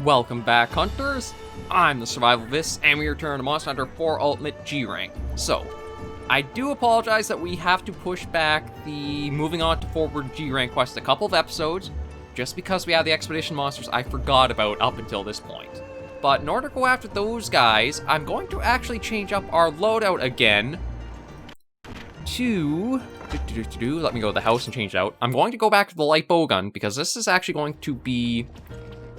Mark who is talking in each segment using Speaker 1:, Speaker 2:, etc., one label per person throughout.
Speaker 1: Welcome back, Hunters! I'm the SurvivalVis, and we return to Monster Hunter 4 Ultimate G-Rank. So, I do apologize that we have to push back the moving on to forward G-Rank quest a couple of episodes, just because we have the expedition monsters I forgot about up until this point. But in order to go after those guys, I'm going to actually change up our loadout again to... Let me go to the house and change it out. I'm going to go back to the light bowgun, because this is actually going to be,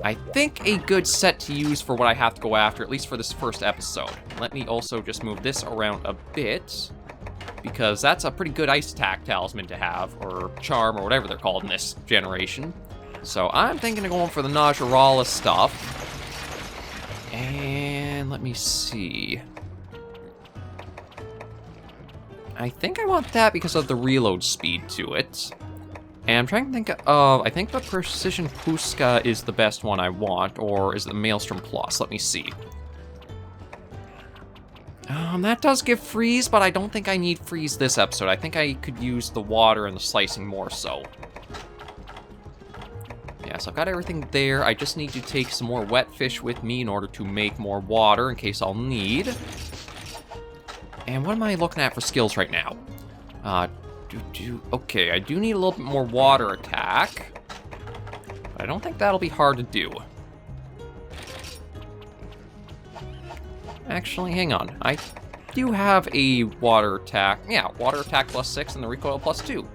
Speaker 1: I think, a good set to use for what I have to go after, at least for this first episode. Let me also just move this around a bit, because that's a pretty good ice attack talisman to have, or charm, or whatever they're called in this generation. So I'm thinking of going for the Najarala stuff. And let me see. I think I want that because of the reload speed to it. And I'm trying to think of, I think the Precision Puska is the best one I want, or is it the Maelstrom Plus? Let me see. That does give freeze, but I don't think I need freeze this episode. I think I could use the water and the slicing more so. Yeah, so I've got everything there. I just need to take some more wet fish with me in order to make more water in case I'll need. And what am I looking at for skills right now? Okay, I do need a little bit more water attack. But I don't think that'll be hard to do. Actually, hang on. I do have a water attack. Yeah, water attack +6 and the recoil +2.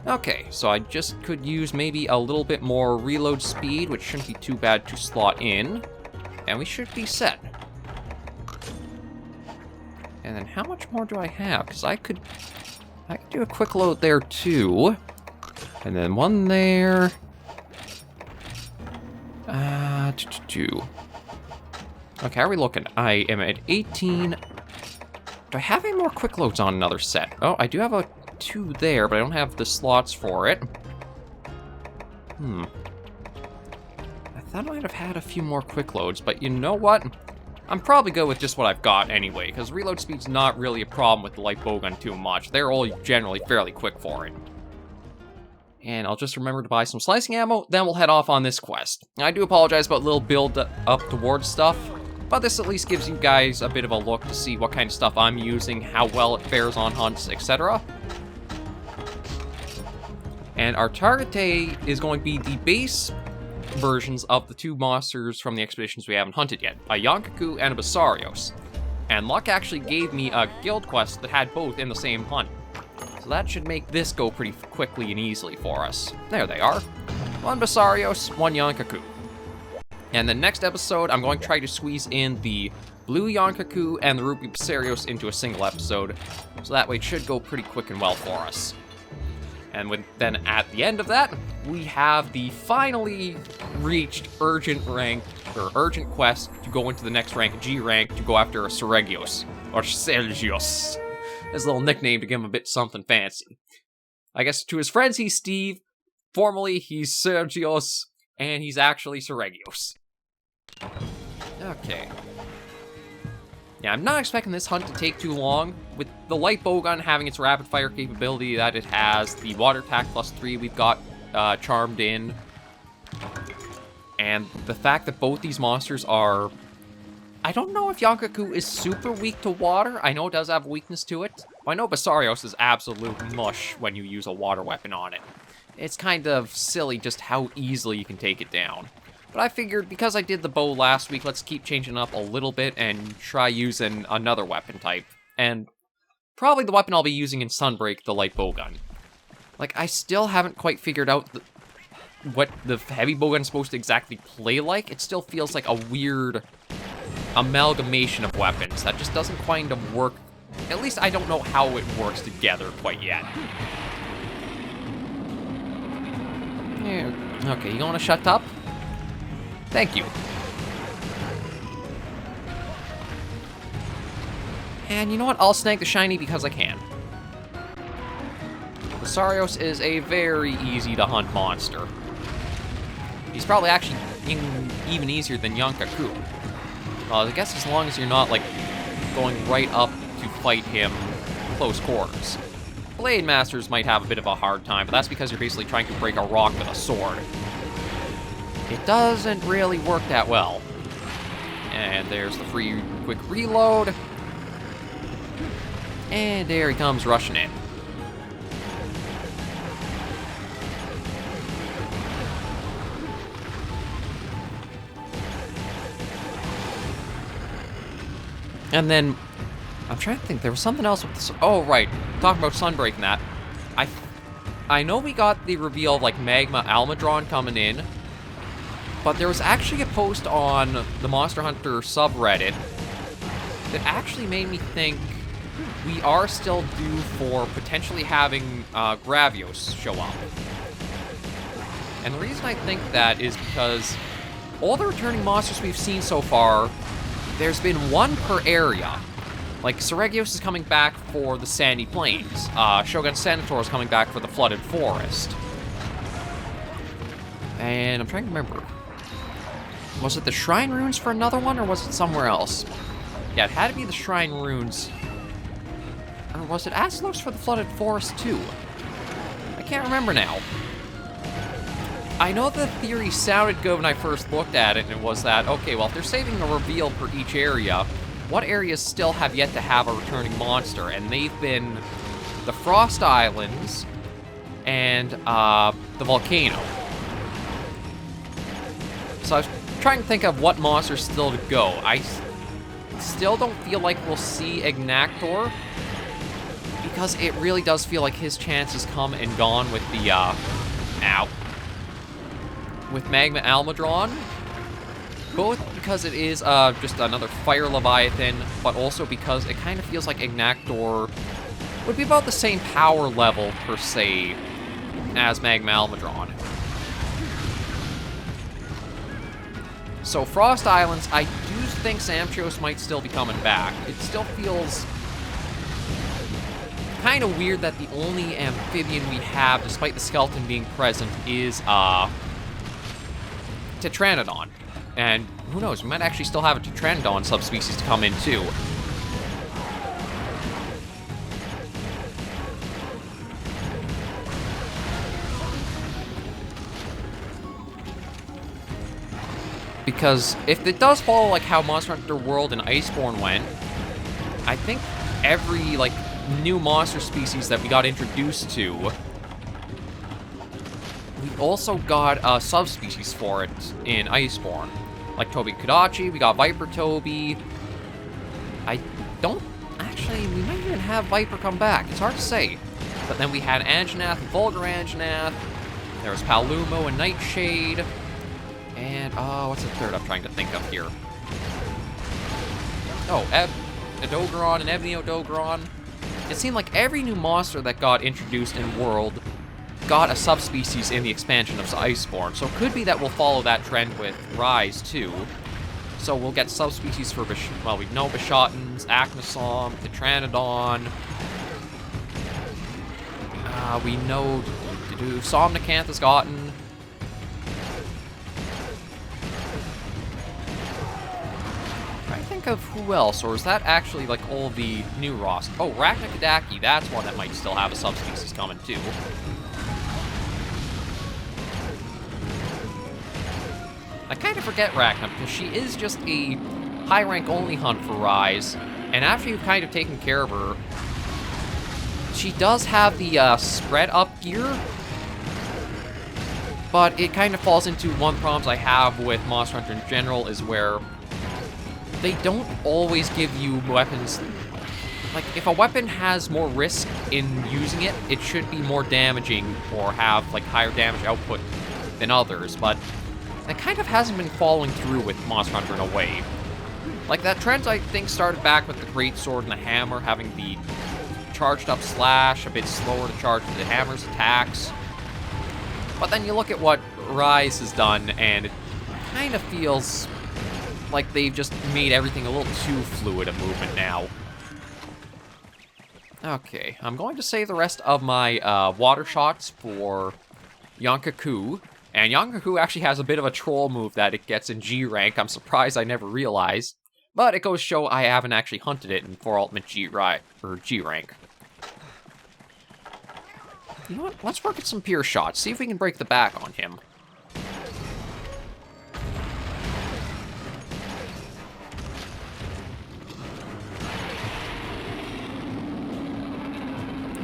Speaker 1: Okay, so I just could use maybe a little bit more reload speed, which shouldn't be too bad to slot in. And we should be set. And then how much more do I have? Because I could do a quick load there too. And then one there. Okay, how are we looking? I am at 18. Do I have any more quick loads on another set? Oh, I do have a 2 there, but I don't have the slots for it. I thought I might have had a few more quick loads, but you know what? I'm probably good with just what I've got anyway, because reload speed's not really a problem with the light bowgun too much. They're all generally fairly quick for it. And I'll just remember to buy some slicing ammo, then we'll head off on this quest. I do apologize about a little build up towards stuff, but this at least gives you guys a bit of a look to see what kind of stuff I'm using, how well it fares on hunts, etc. And our target today is going to be the base versions of the 2 monsters from the expeditions we haven't hunted yet, a Yian Kut-ku and a Basarios. And luck actually gave me a guild quest that had both in the same hunt. So that should make this go pretty quickly and easily for us. There they are. 1 Basarios, 1 Yian Kut-ku. And the next episode, I'm going to try to squeeze in the blue Yian Kut-ku and the ruby Basarios into a single episode, so that way it should go pretty quick and well for us. And then at the end of that, we have the finally reached urgent quest to go into the next rank, G-Rank, to go after a Seregios, or Sergios. His little nickname to give him a bit something fancy. I guess to his friends he's Steve, formerly he's Sergios, and he's actually Seregios. Okay. Yeah, I'm not expecting this hunt to take too long. With the light bowgun having its rapid fire capability that it has, the water attack +3 we've got charmed in, and the fact that both these monsters are... I don't know if Yian Kut-ku is super weak to water. I know it does have a weakness to it. I know Basarios is absolute mush when you use a water weapon on it. It's kind of silly just how easily you can take it down. But I figured, because I did the bow last week, let's keep changing up a little bit and try using another weapon type. And probably the weapon I'll be using in Sunbreak, the light bowgun. Like, I still haven't quite figured out what the heavy bowgun's supposed to exactly play like. It still feels like a weird amalgamation of weapons that just doesn't kind of work. At least I don't know how it works together quite yet. Yeah. Okay, you wanna shut up? Thank you. And you know what? I'll snag the shiny because I can. Basarios is a very easy to hunt monster. He's probably actually even easier than Yian Kut-ku. I guess as long as you're not, like, going right up to fight him close quarters. Blade Masters might have a bit of a hard time, but that's because you're basically trying to break a rock with a sword. it doesn't really work that well. And there's the free quick reload. And there he comes rushing in. And then, I'm trying to think, there was something else with this. Oh, right. Talking about Sunbreak and that. I know we got the reveal of, like, Magma Almudron coming in, but there was actually a post on the Monster Hunter subreddit that actually made me think we are still due for potentially having Gravios show up. And the reason I think that is because all the returning monsters we've seen so far, there's been one per area. Like, Sergios is coming back for the Sandy Plains. Shogun Senator is coming back for the Flooded Forest. And I'm trying to remember. Was it the Shrine Runes for another one, or was it somewhere else? Yeah, it had to be the Shrine Runes. Or was it Aslos for the Flooded Forest, too? I can't remember now. I know the theory sounded good when I first looked at it, and it was that, okay, well, if they're saving a reveal for each area, what areas still have yet to have a returning monster? And they've been the Frost Islands and the volcano. So I was trying to think of what monsters still to go. I still don't feel like we'll see Ignactor, because it really does feel like his chance has come and gone with the, with Magma Almudron. Both because it is just another Fire Leviathan, but also because it kind of feels like Ignactor would be about the same power level, per se, as Magma Almudron. So Frost Islands, I do think Samchios might still be coming back. It still feels kind of weird that the only amphibian we have, despite the skeleton being present, is Tetranodon. And who knows, we might actually still have a Tetranodon subspecies to come in, too. Because if it does follow, like, how Monster Hunter World and Iceborne went, I think every, like, new monster species that we got introduced to, we also got a subspecies for it in Iceborne. Like Toby Kodachi, we got Viper Toby. I don't... Actually, we might even have Viper come back. It's hard to say. But then we had Anjanath and Vulgar Anjanath. There was Palumo and Nightshade. And, what's the third I'm trying to think of here? Oh, Odogaron and Ebony Odogaron. It seemed like every new monster that got introduced in World got a subspecies in the expansion of Iceborne, so it could be that we'll follow that trend with Rise, too. So we'll get subspecies for, well, we know Bishotans, Acnosom, Tetranodon. We know Somnicanth has gotten. I think of who else, or is that actually, like, all the new roster? Oh, Raknakadaki, that's one that might still have a subspecies coming, too. I kind of forget Rachna, because she is just a high-rank only hunt for Rise, and after you've kind of taken care of her, she does have the spread-up gear, but it kind of falls into one problem I have with Monster Hunter in general, is where they don't always give you weapons. Like, if a weapon has more risk in using it, it should be more damaging or have, like, higher damage output than others, but that kind of hasn't been following through with Monster Hunter in a way. Like, that trend, I think, started back with the Greatsword and the Hammer having the charged-up slash, a bit slower to charge the Hammer's attacks. But then you look at what Rise has done, and it kind of feels like they've just made everything a little too fluid a movement now. Okay, I'm going to save the rest of my water shots for Yian Kut-ku. And Yian Kut-ku actually has a bit of a troll move that it gets in G-Rank. I'm surprised I never realized. But it goes to show I haven't actually hunted it in 4 Ultimate G-Rank. You know what? Let's work at some Pierce shots. See if we can break the back on him.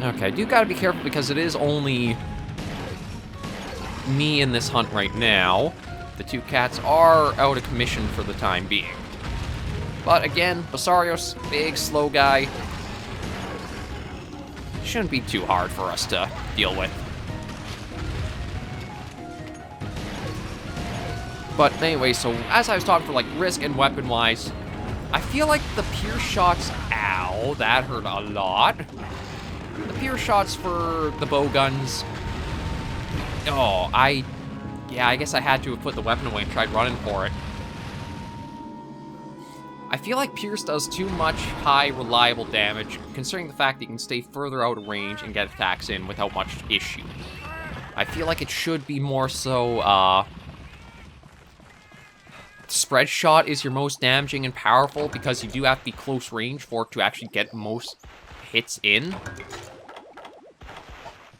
Speaker 1: Okay, I do gotta be careful because it is only me in this hunt right now. The two cats are out of commission for the time being. But again, Basarios, big, slow guy. Shouldn't be too hard for us to deal with. But anyway, so as I was talking for like risk and weapon-wise, I feel like the pierce shots, ow, that hurt a lot. The pierce shots for the bow guns, oh, I guess I had to have put the weapon away and tried running for it. I feel like Pierce does too much high, reliable damage, considering the fact that you can stay further out of range and get attacks in without much issue. I feel like it should be more so, spread shot is your most damaging and powerful because you do have to be close range for it to actually get most hits in.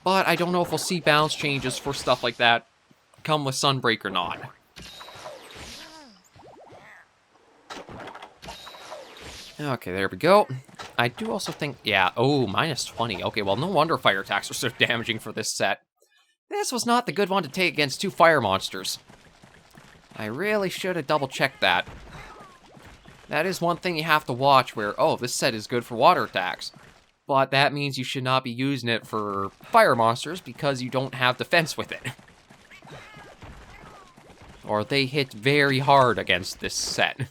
Speaker 1: But I don't know if we'll see balance changes for stuff like that come with Sunbreak or not. Okay, there we go. I do also think, yeah, oh, minus 20. Okay, well, no wonder fire attacks are so damaging for this set. This was not the good one to take against two fire monsters. I really should have double-checked that. That is one thing you have to watch where, oh, this set is good for water attacks. But that means you should not be using it for fire monsters because you don't have defense with it. Or they hit very hard against this set.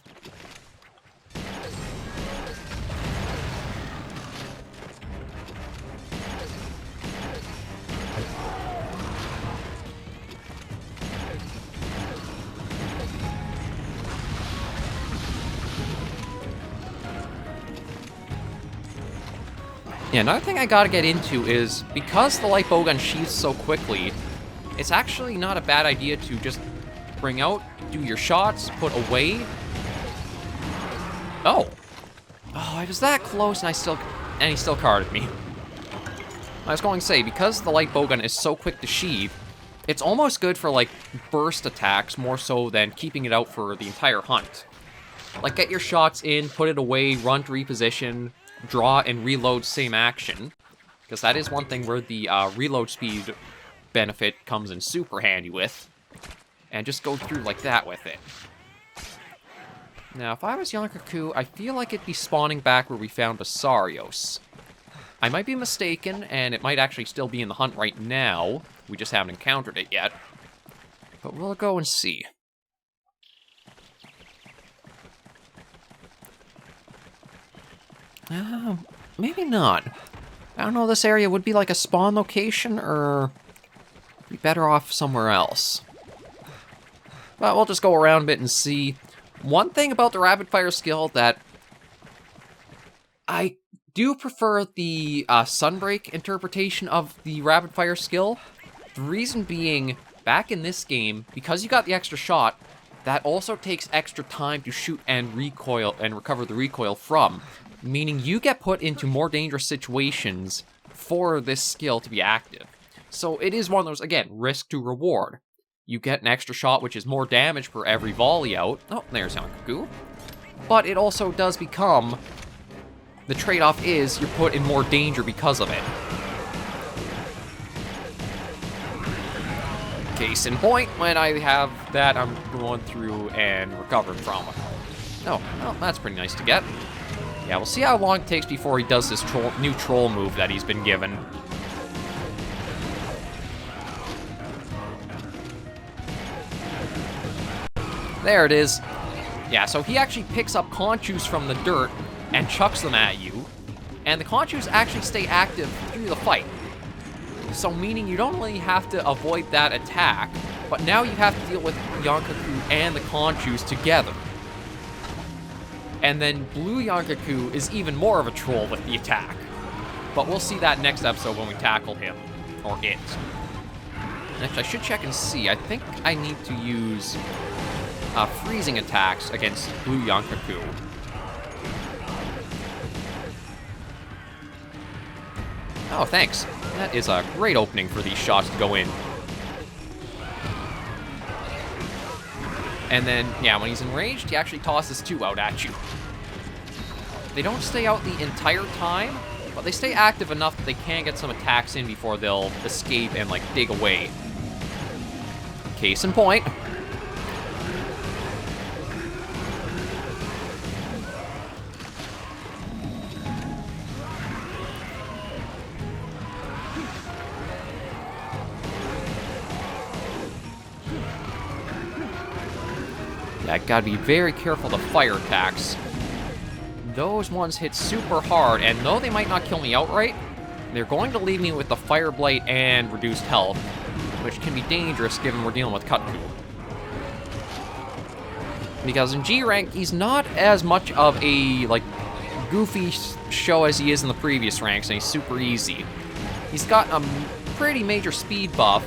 Speaker 1: Yeah, another thing I gotta get into is, because the light bowgun sheaths so quickly, it's actually not a bad idea to just bring out, do your shots, put away. Oh. Oh, I was that close and he still carded me. I was going to say, because the light bowgun is so quick to sheath, it's almost good for, like, burst attacks more so than keeping it out for the entire hunt. Like, get your shots in, put it away, run to reposition, draw and reload same action, because that is one thing where the reload speed benefit comes in super handy with, and just go through like that with it. Now, if I was Yian Kut-ku, I feel like it'd be spawning back where we found Basarios. I might be mistaken, and it might actually still be in the hunt right now. We just haven't encountered it yet. But we'll go and see. Maybe not. I don't know, this area would be like a spawn location, or be better off somewhere else. But we'll just go around a bit and see. One thing about the rapid fire skill that I do prefer the Sunbreak interpretation of the rapid fire skill. The reason being, back in this game, because you got the extra shot, that also takes extra time to shoot and recoil and recover the recoil from. Meaning you get put into more dangerous situations for this skill to be active. So it is one of those, again, risk to reward. You get an extra shot, which is more damage per every volley out. Oh, there's Yian Kut-ku. But it also does become, the trade-off is you're put in more danger because of it. Case in point, when I have that, I'm going through and recovering from it. Oh, well, that's pretty nice to get. Yeah, we'll see how long it takes before he does this new troll move that he's been given. There it is. Yeah, so he actually picks up conchus from the dirt and chucks them at you. And the conchus actually stay active through the fight. So meaning you don't really have to avoid that attack, but now you have to deal with Yian Kut-ku and the conchus together. And then blue Yian Kut-ku is even more of a troll with the attack. But we'll see that next episode when we tackle him. Or it. Next, I should check and see. I think I need to use freezing attacks against blue Yian Kut-ku. Oh, thanks. That is a great opening for these shots to go in. And then, yeah, when he's enraged, he actually tosses two out at you. They don't stay out the entire time, but they stay active enough that they can get some attacks in before they'll escape and, like, dig away. Case in point. I gotta be very careful of fire attacks. Those ones hit super hard, and though they might not kill me outright, they're going to leave me with the Fire Blight and reduced health, which can be dangerous given we're dealing with Kut-ku. Because in G-Rank, he's not as much of a, like, goofy show as he is in the previous ranks, and he's super easy. He's got a pretty major speed buff,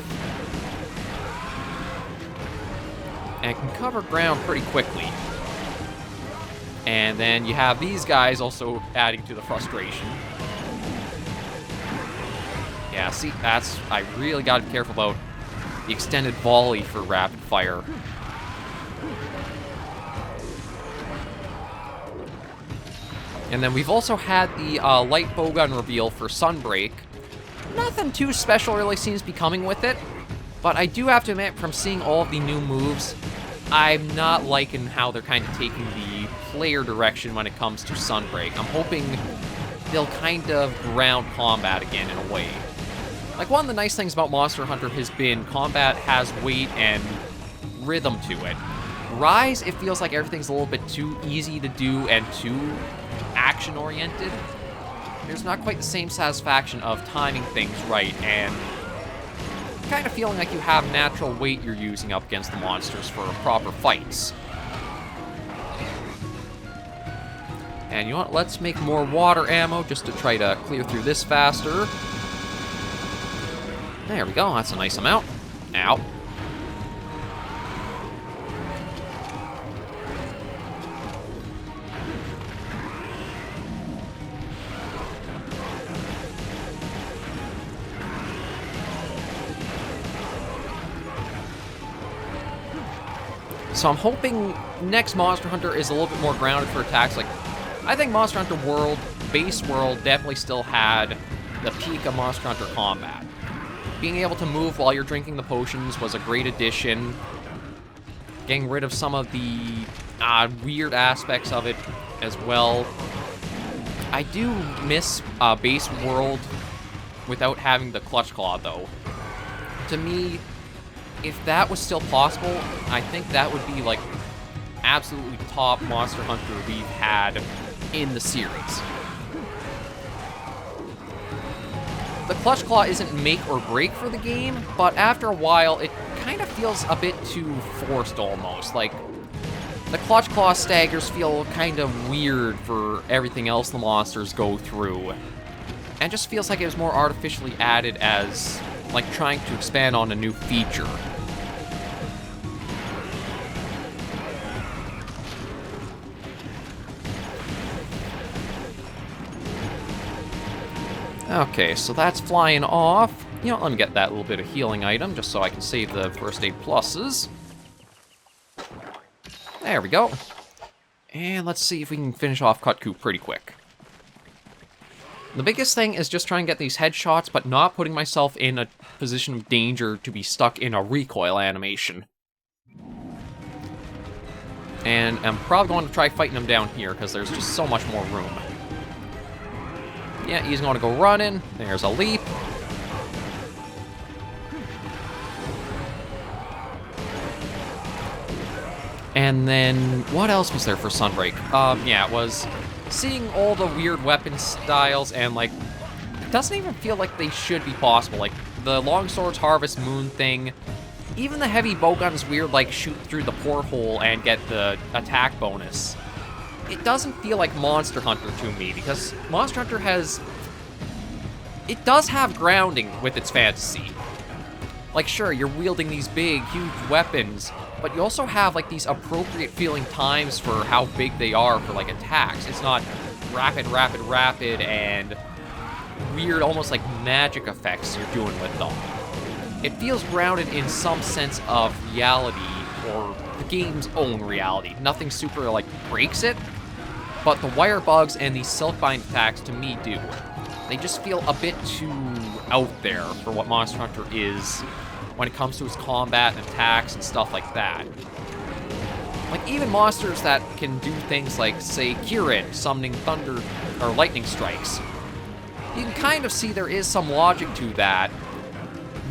Speaker 1: and can cover ground pretty quickly. And then you have these guys also adding to the frustration. Yeah, see, I really gotta be careful about the extended volley for rapid fire. And then we've also had the light bowgun reveal for Sunbreak. Nothing too special really seems to be coming with it, but I do have to admit, from seeing all of the new moves, I'm not liking how they're kind of taking the player direction when it comes to Sunbreak. I'm hoping they'll kind of ground combat again in a way. Like, one of the nice things about Monster Hunter has been combat has weight and rhythm to it. Rise, it feels like everything's a little bit too easy to do and too action-oriented. There's not quite the same satisfaction of timing things right and kind of feeling like you have natural weight you're using up against the monsters for proper fights. And you know what, let's make more water ammo just to try to clear through this faster. There we go, that's a nice amount. Ow. So I'm hoping next Monster Hunter is a little bit more grounded for attacks. Like, I think Monster Hunter World, base world, definitely still had the peak of Monster Hunter combat. Being able to move while you're drinking the potions was a great addition. Getting rid of some of the weird aspects of it as well. I do miss base world without having the Clutch Claw, though. To me, if that was still possible, I think that would be, like, absolutely top Monster Hunter we've had in the series. The Clutch Claw isn't make or break for the game, but after a while, it kind of feels a bit too forced almost. Like, the Clutch Claw staggers feel kind of weird for everything else the monsters go through. And just feels like it was more artificially added as, like, trying to expand on a new feature. Okay, so that's flying off. You know, let me get that little bit of healing item, just so I can save the first aid pluses. There we go. And let's see if we can finish off Kut-ku pretty quick. The biggest thing is just trying to get these headshots, but not putting myself in a position of danger to be stuck in a recoil animation. And I'm probably going to try fighting him down here, because there's just so much more room. Yeah, he's going to go running. There's a leap. And then, what else was there for Sunbreak? Yeah, it was seeing all the weird weapon styles, and, like, it doesn't even feel like they should be possible. Like, the Longsword's Harvest Moon thing, even the heavy bowgun's weird, like, shoot through the porthole and get the attack bonus. It doesn't feel like Monster Hunter to me, because Monster Hunter has... It does have grounding with its fantasy. Like, sure, you're wielding these big, huge weapons, but you also have, like, these appropriate feeling times for how big they are for, like, attacks. It's not rapid, rapid, rapid, and weird, almost like magic effects you're doing with them. It feels grounded in some sense of reality, or the game's own reality. Nothing super, like, breaks it, but the wire bugs and the silkbind attacks, to me, do. they just feel a bit too out there for what Monster Hunter is when it comes to its combat and attacks and stuff like that. Like, even monsters that can do things like, say, Kirin, summoning thunder or lightning strikes. You can kind of see there is some logic to that,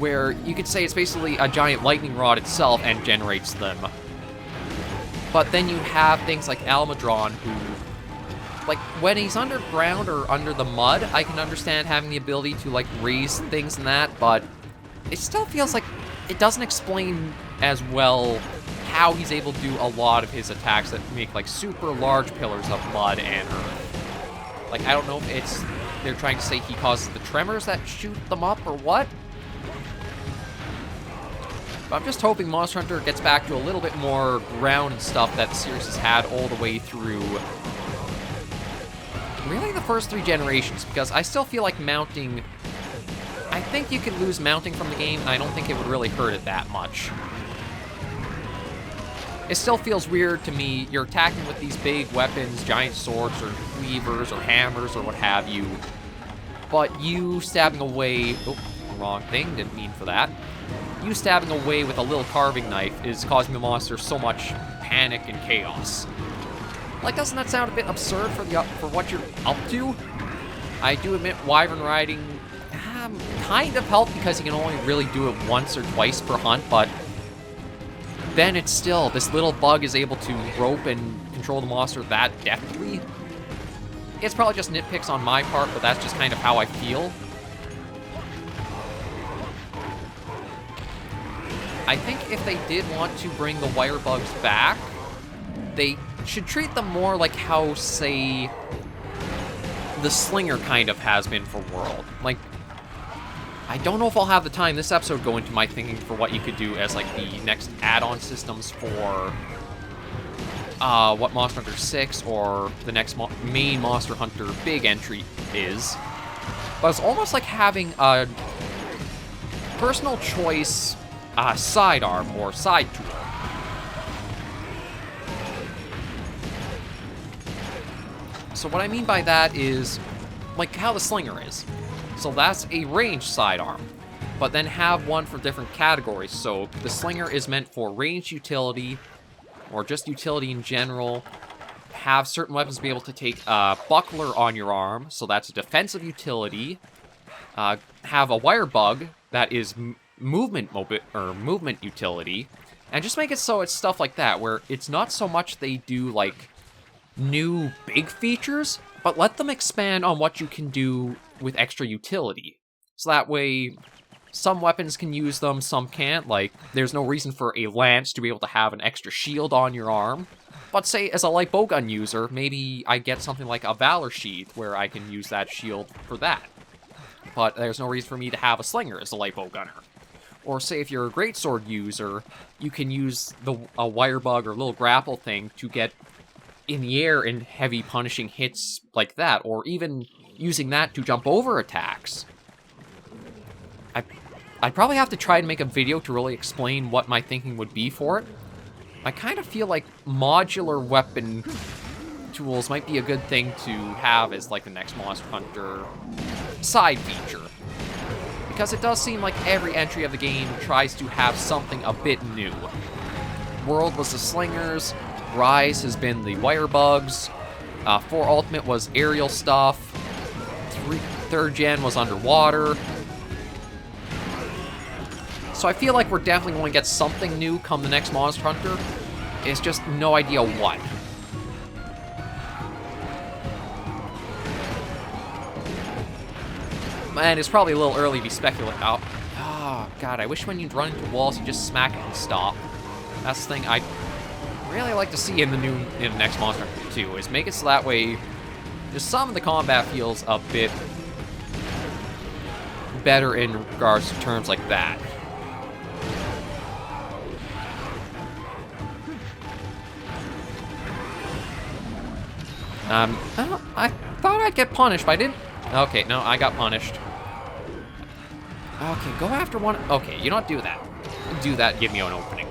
Speaker 1: where you could say it's basically a giant lightning rod itself and generates them. But then you have things like Almudron, who, like, when he's underground or under the mud, I can understand having the ability to, like, raise things and that, but it still feels like it doesn't explain as well how he's able to do a lot of his attacks that make, like, super large pillars of mud and earth. Like, I don't know if they're trying to say he causes the tremors that shoot them up or what. But I'm just hoping Monster Hunter gets back to a little bit more ground and stuff that the series has had all the way through really the first 3 generations, because I still feel like mounting... I think you could lose mounting from the game, and I don't think it would really hurt it that much. It still feels weird to me. You're attacking with these big weapons, giant swords, or cleavers, or hammers, or what have you. But you stabbing away... Oh, wrong thing. Didn't mean for that. You stabbing away with a little carving knife is causing the monster so much panic and chaos. Like, doesn't that sound a bit absurd for what you're up to? I do admit Wyvern riding kind of helped because you can only really do it once or twice per hunt, but then it's still, this little bug is able to rope and control the monster that deftly. It's probably just nitpicks on my part, but that's just kind of how I feel. I think if they did want to bring the wire bugs back, they should treat them more like how, say, the Slinger kind of has been for World. Like, I don't know if I'll have the time this episode go into my thinking for what you could do as, like, the next add-on systems for what Monster Hunter 6 or the next main Monster Hunter big entry is. But it's almost like having a personal choice sidearm or side tool. So what I mean by that is, like how the Slinger is. So that's a ranged sidearm, but then have one for different categories. So the Slinger is meant for ranged utility, or just utility in general. Have certain weapons be able to take a buckler on your arm, so that's a defensive utility. Have a wire bug that is movement utility, and just make it so it's stuff like that, where it's not so much they do, like, new big features, but let them expand on what you can do with extra utility. So that way, some weapons can use them, some can't. Like, there's no reason for a lance to be able to have an extra shield on your arm. But say, as a light bowgun user, maybe I get something like a Valor Sheath, where I can use that shield for that. But there's no reason for me to have a Slinger as a light bowgunner. Or say if you're a greatsword user, you can use a wire bug or little grapple thing to get in the air in heavy punishing hits like that, or even using that to jump over attacks. I'd probably have to try and make a video to really explain what my thinking would be for it. I kind of feel like modular weapon tools might be a good thing to have as, like, the next Monster Hunter side feature. Because it does seem like every entry of the game tries to have something a bit new. World was the Slingers, Rise has been the wire bugs, 4 Ultimate was aerial stuff, 3rd Gen was underwater. So I feel like we're definitely going to get something new come the next Monster Hunter. It's just no idea what. And it's probably a little early to be speculating out. Oh, God, I wish when you'd run into walls, you just smack it and stop. That's the thing I'd really like to see in the next Monster Hunter 2, is make it so that way just some of the combat feels a bit better in regards to terms like that. I thought I'd get punished, but I didn't. Okay, no, I got punished. Okay, go after one. Okay, you don't do that. Do that, give me an opening.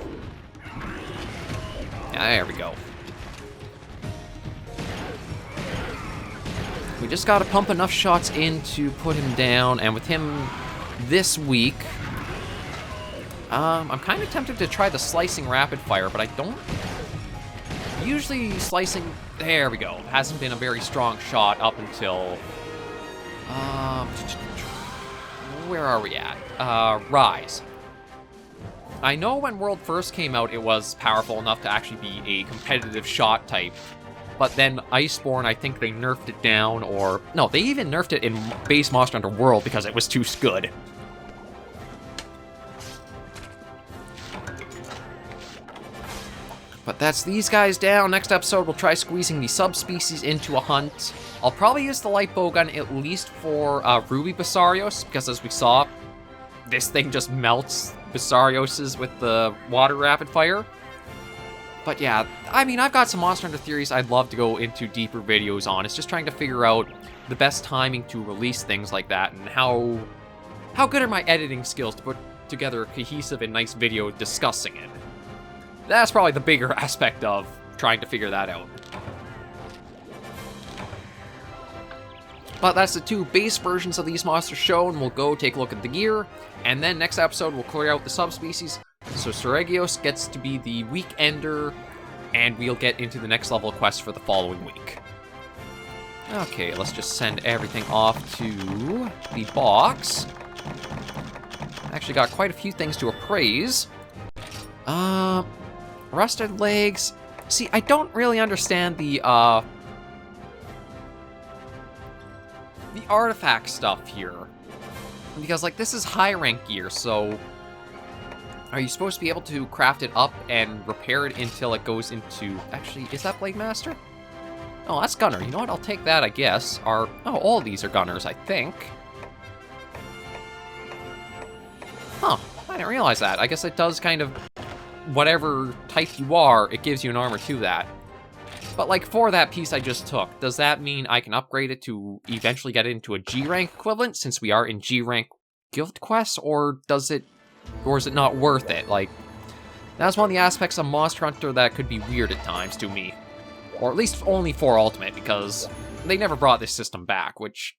Speaker 1: Yeah, there we go. We just gotta pump enough shots in to put him down, and with him this weak, I'm kind of tempted to try the slicing rapid fire, but I don't... Usually slicing... There we go. Hasn't been a very strong shot up until... Where are we at? Rise. I know when World first came out, it was powerful enough to actually be a competitive shot type. But then Iceborne, I think they nerfed it down, or... No, they even nerfed it in base Monster Hunter World because it was too good. But that's these guys down. Next episode, we'll try squeezing the subspecies into a hunt. I'll probably use the light bowgun at least for Ruby Basarios, because as we saw, this thing just melts Basarioses with the water rapid fire. But yeah, I mean, I've got some Monster Hunter theories I'd love to go into deeper videos on. It's just trying to figure out the best timing to release things like that, and how good are my editing skills to put together a cohesive and nice video discussing it. That's probably the bigger aspect of trying to figure that out. But that's the two base versions of these monsters shown. We'll go take a look at the gear, and then next episode we'll clear out the subspecies. So Sergios gets to be the weekender, and we'll get into the next level quest for the following week. Okay, let's just send everything off to the box. Actually got quite a few things to appraise. Rusted legs. See, I don't really understand the artifact stuff here. Because, like, this is high rank gear, so... Are you supposed to be able to craft it up and repair it until it goes into... Actually, is that Blade Master? Oh, that's Gunner. You know what? I'll take that, I guess. Oh, all of these are Gunners, I think. Huh. I didn't realize that. I guess it does kind of... Whatever type you are, it gives you an armor to that. But, like, for that piece I just took, does that mean I can upgrade it to eventually get it into a G-Rank equivalent, since we are in G-Rank guild quests, or is it not worth it? Like, that's one of the aspects of Monster Hunter that could be weird at times to me. Or at least only for Ultimate, because they never brought this system back, which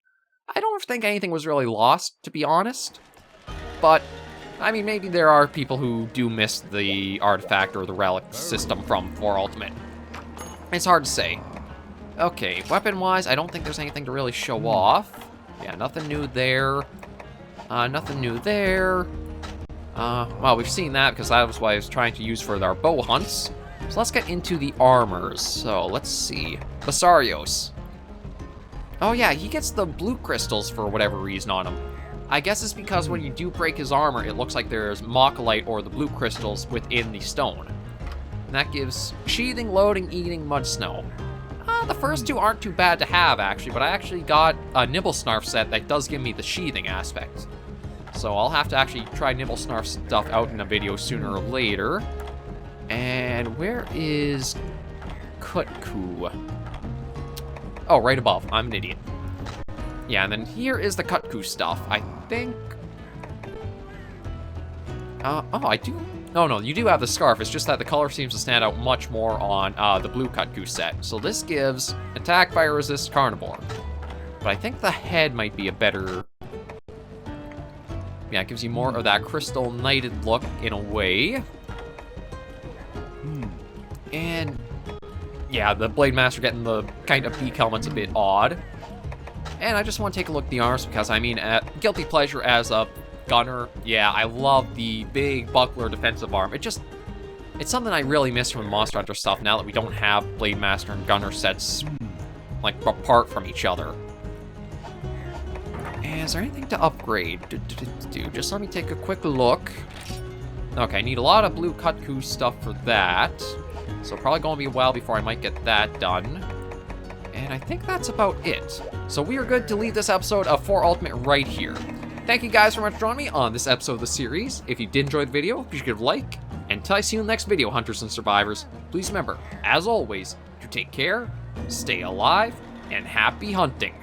Speaker 1: I don't think anything was really lost, to be honest. But, I mean, maybe there are people who do miss the artifact or the relic system from 4 Ultimate. It's hard to say. Okay, weapon-wise, I don't think there's anything to really show off. Yeah, nothing new there. Nothing new there. Well, we've seen that because that was what I was trying to use for our bow hunts. So let's get into the armors. So, let's see. Basarios. Oh yeah, he gets the blue crystals for whatever reason on him. I guess it's because when you do break his armor, it looks like there's Mocholite or the blue crystals within the stone. And that gives sheathing, loading, eating, mud snow. The first two aren't too bad to have, actually, but I actually got a Nibble Snarf set that does give me the sheathing aspect. So I'll have to actually try Nibble Snarf stuff out in a video sooner or later. And where is Kut-ku? Oh, right above. I'm an idiot. Yeah, and then here is the Kut-ku stuff. I think... oh, I do... Oh, no, you do have the scarf. It's just that the color seems to stand out much more on the blue Kut-ku set. So this gives attack by resist carnivore. But I think the head might be a better... Yeah, it gives you more of that crystal knighted look in a way. And... yeah, the Blade Master getting the kind of beak helmet's a bit odd. And I just want to take a look at the arms because, I mean, guilty pleasure as a gunner, yeah, I love the big buckler defensive arm. It's something I really miss from Monster Hunter stuff now that we don't have Blade Master and Gunner sets, like, apart from each other. And is there anything to upgrade? Just let me take a quick look. Okay, I need a lot of blue Kut-ku stuff for that. So probably going to be a while before I might get that done. And I think that's about it. So we are good to leave this episode of 4 Ultimate right here. Thank you guys very much for joining me on this episode of the series. If you did enjoy the video, be sure to give a like. And until I see you in the next video, Hunters and Survivors, please remember, as always, to take care, stay alive, and happy hunting.